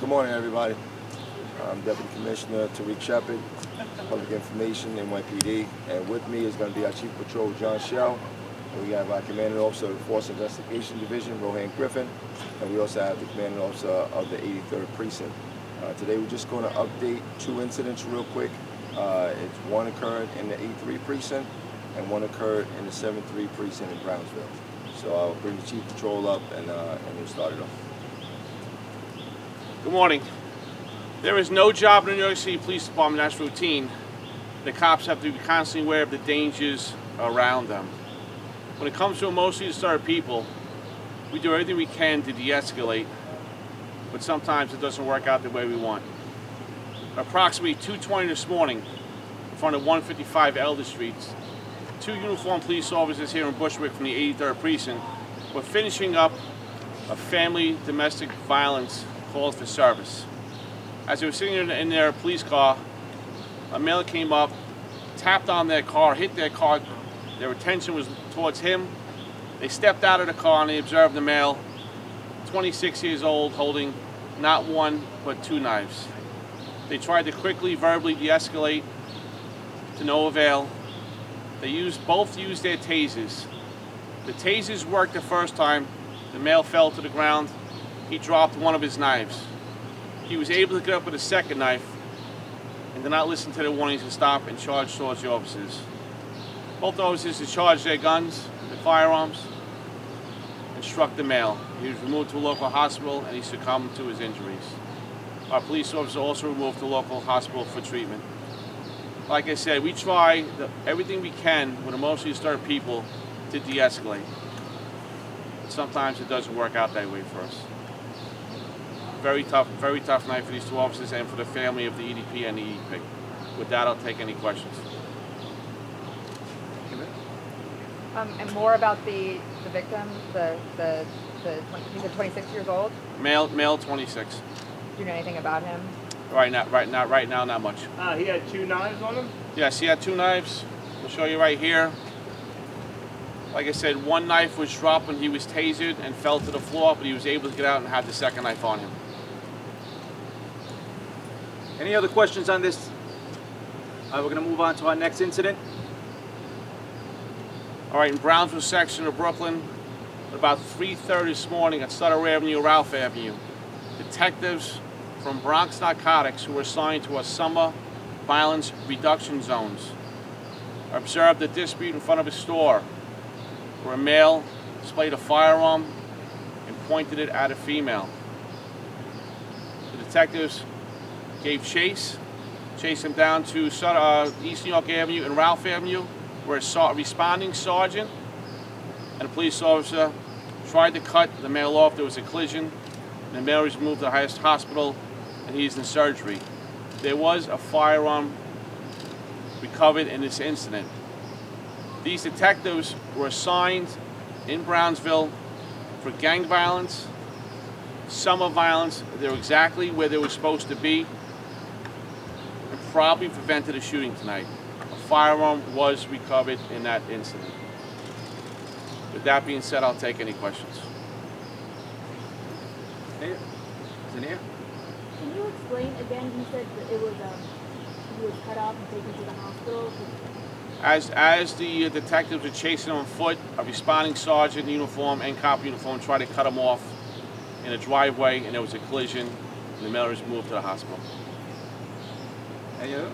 Good morning, everybody. I'm Deputy Commissioner Tariq Shepard, Public Information, NYPD, and with me is going to be our Chief Patrol, John Shell, and we have our Commanding Officer of the Force Investigation Division, Rohan Griffin, and we also have the Commanding Officer of the 83rd Precinct. Today we're just going to update two incidents real quick. One occurred in the 83 Precinct, and one occurred in the 73 Precinct in Brownsville. So I'll bring the Chief Patrol up and we'll start it off. Good morning. There is no job in the New York City Police Department that's routine. The cops have to be constantly aware of the dangers around them. When it comes to emotionally disturbed people, we do everything we can to de-escalate, but sometimes it doesn't work out the way we want. Approximately 2:20 this morning, in front of 155 Elder Street, two uniformed police officers here in Bushwick from the 83rd Precinct were finishing up a family domestic violence call for service. As they were sitting in their police car, a male came up, tapped on their car, hit their car. Their attention was towards him. They stepped out of the car and they observed the male, 26 years old, holding not one but two knives. They tried to quickly verbally de-escalate, to no avail. They both used their tasers. The tasers worked the first time. The male fell to the ground. He dropped one of his knives. He was able to get up with a second knife and did not listen to the warnings to stop and charge towards the officers. Both officers discharged their guns, their firearms, and struck the male. He was removed to a local hospital and he succumbed to his injuries. Our police officer also removed to a local hospital for treatment. Like I said, we try everything we can with emotionally disturbed people to de-escalate. Sometimes it doesn't work out that way for us. Very tough night for these two officers and for the family of the EDP and the EDP. With that, I'll take any questions. And more about the victim, he's 26 years old. Male, 26. Do you know anything about him? Right now, not much. He had two knives on him? Yes, he had two knives. I'll show you right here. Like I said, one knife was dropped when he was tasered and fell to the floor, but he was able to get out and have the second knife on him. Any other questions on this? We're going to move on to our next incident. All right, in Brownsville section of Brooklyn, at about 3:30 this morning at Sutter Avenue, Ralph Avenue, detectives from Bronx Narcotics who were assigned to our summer violence reduction zones observed a dispute in front of a store where a male displayed a firearm and pointed it at a female. The detectives gave chased him down to East New York Avenue and Ralph Avenue, where a responding sergeant and a police officer tried to cut the male off. There was a collision. The male was moved to the highest hospital, and he's in surgery. There was a firearm recovered in this incident. These detectives were assigned in Brownsville for gang violence, summer violence. They were exactly where they were supposed to be and probably prevented a shooting tonight. A firearm was recovered in that incident. With that being said, I'll take any questions. Zania? Can you explain again? You said that it was he was cut off and taken to the hospital. As the detectives were chasing him on foot, a responding sergeant in uniform and cop uniform tried to cut him off in a driveway, and there was a collision, and the male was moved to the hospital. Any other?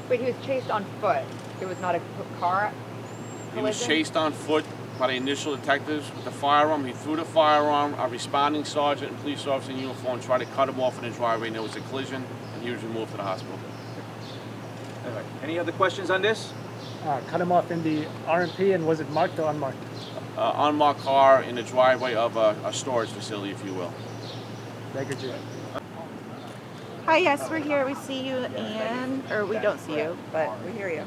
Wait, he was chased on foot. It was not a car collision? He was chased on foot by the initial detectives with the firearm. He threw the firearm. A responding sergeant and police officer in uniform tried to cut him off in the driveway, and there was a collision, and he was removed to the hospital. All right. Any other questions on this? Cut him off in the RMP, and was it marked or unmarked? Unmarked car in the driveway of a storage facility, if you will. Thank you, Chief. Hi, yes, we're here. We see you or we don't see you, but we hear you.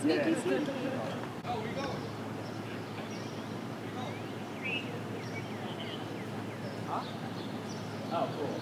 Sneaky, sneaky. Oh, cool.